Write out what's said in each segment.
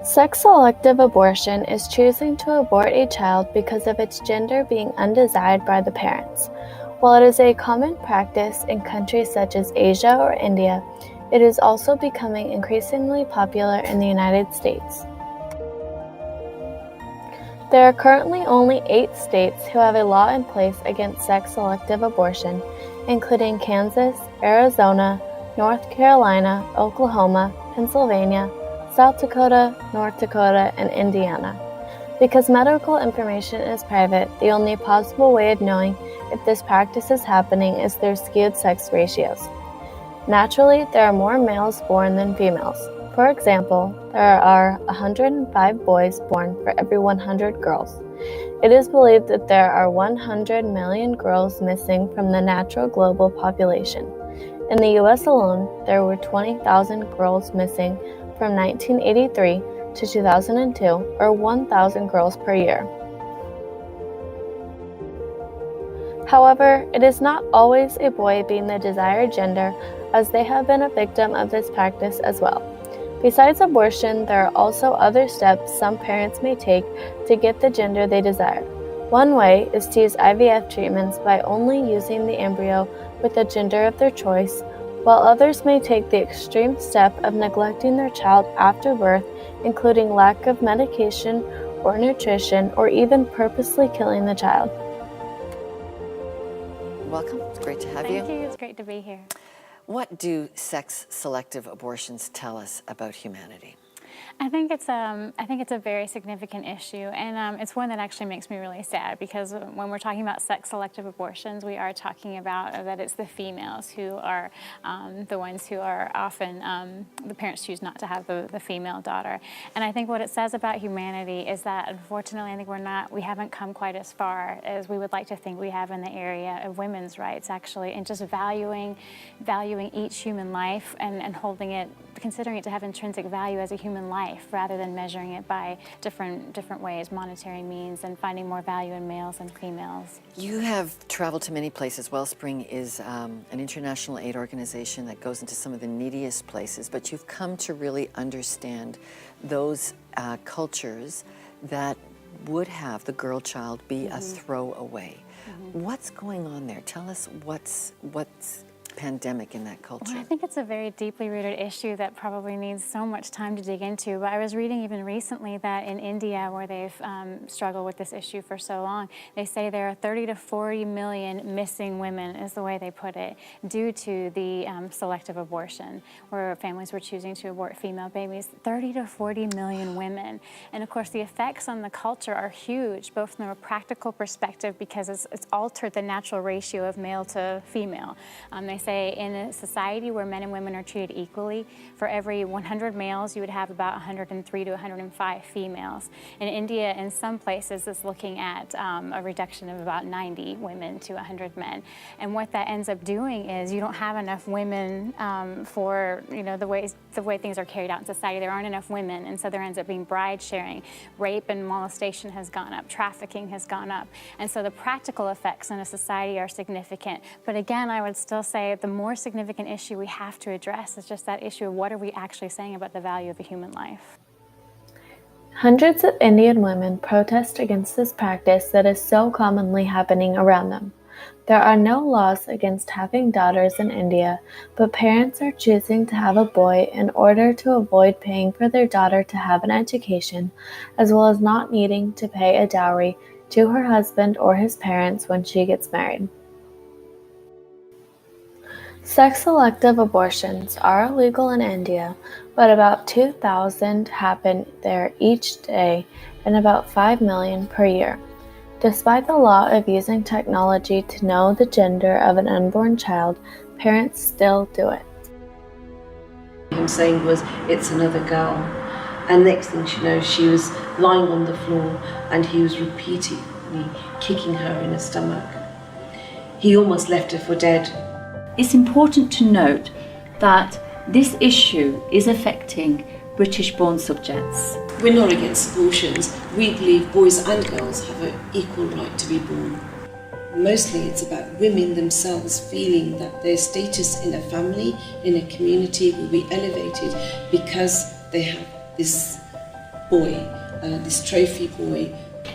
Sex-selective abortion is choosing to abort a child because of its gender being undesired by the parents. While it is a common practice in countries such as Asia or India, it is also becoming increasingly popular in the United States. There are currently only 8 states who have a law in place against sex-selective abortion, including Kansas, Arizona, North Carolina, Oklahoma, Pennsylvania, South Dakota, North Dakota, and Indiana. Because medical information is private, the only possible way of knowing if this practice is happening is through skewed sex ratios. Naturally, there are more males born than females. For example, there are 105 boys born for every 100 girls. It is believed that there are 100 million girls missing from the natural global population. In the US alone, there were 20,000 girls missing from 1983 to 2002, or 1,000 girls per year. However, it is not always a boy being the desired gender, as they have been a victim of this practice as well. Besides abortion, there are also other steps some parents may take to get the gender they desire. One way is to use IVF treatments by only using the embryo with the gender of their choice, while others may take the extreme step of neglecting their child after birth, including lack of medication or nutrition, or even purposely killing the child. Welcome. It's great to have you. Thank you. It's great to be here. What do sex-selective abortions tell us about humanity? I think it's a very significant issue, and it's one that actually makes me really sad, because when we're talking about sex-selective abortions, we are talking about that it's the females who are the ones who are often, the parents choose not to have the female daughter. And I think what it says about humanity is that, unfortunately, I think we haven't come quite as far as we would like to think we have in the area of women's rights, actually, and just valuing each human life and holding it, considering it to have intrinsic value as a human life, rather than measuring it by different ways, monetary means, and finding more value in males and females. You have traveled to many places. Wellspring is an international aid organization that goes into some of the neediest places, but you've come to really understand those cultures that would have the girl child be a throwaway. What's going on there? Tell us what's pandemic in that culture. Well, I think it's a very deeply rooted issue that probably needs so much time to dig into. But I was reading even recently that in India, where they've struggled with this issue for so long, they say there are 30 to 40 million missing women, is the way they put it, due to the selective abortion, where families were choosing to abort female babies. 30 to 40 million women. And of course, the effects on the culture are huge, both from a practical perspective, because it's altered the natural ratio of male to female. They say in a society where men and women are treated equally, for every 100 males, you would have about 103 to 105 females. In India, in some places, is looking at a reduction of about 90 women to 100 men. And what that ends up doing is you don't have enough women for the way things are carried out in society. There aren't enough women, and so there ends up being bride sharing. Rape and molestation has gone up. Trafficking has gone up. And so the practical effects in a society are significant. But again, I would still say the more significant issue we have to address is just that issue of what are we actually saying about the value of a human life. Hundreds of Indian women protest against this practice that is so commonly happening around them. There are no laws against having daughters in India, but parents are choosing to have a boy in order to avoid paying for their daughter to have an education, as well as not needing to pay a dowry to her husband or his parents when she gets married. Sex-selective abortions are illegal in India, but about 2,000 happen there each day and about 5 million per year. Despite the law of using technology to know the gender of an unborn child, parents still do it. Him saying was, "It's another girl." And next thing she knows, she was lying on the floor and he was repeatedly kicking her in the stomach. He almost left her for dead. It's important to note that this issue is affecting British-born subjects. We're not against abortions. We believe boys and girls have an equal right to be born. Mostly it's about women themselves feeling that their status in a family, in a community will be elevated because they have this boy, this trophy boy.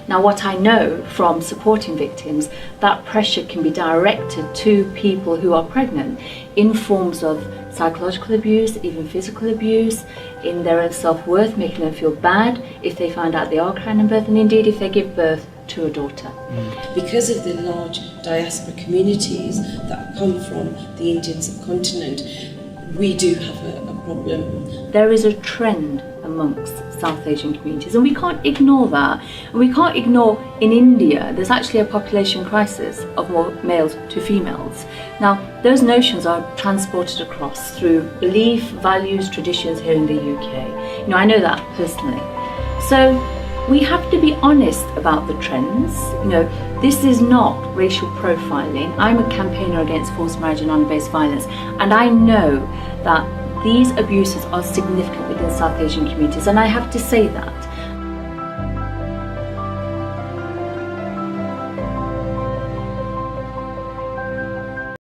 Now, what I know from supporting victims, that pressure can be directed to people who are pregnant in forms of psychological abuse, even physical abuse, in their own self-worth, making them feel bad if they find out they are carrying in birth, and indeed if they give birth to a daughter. Because of the large diaspora communities that come from the Indian subcontinent, we do have a problem. There is a trend amongst South Asian communities, and we can't ignore that. And we can't ignore in India, there's actually a population crisis of more males to females. Now, those notions are transported across through belief, values, traditions here in the UK. I know that personally. So we have to be honest about the trends. This is not racial profiling. I'm a campaigner against forced marriage and honour-based violence, and I know that these abuses are significant within South Asian communities, and I have to say that.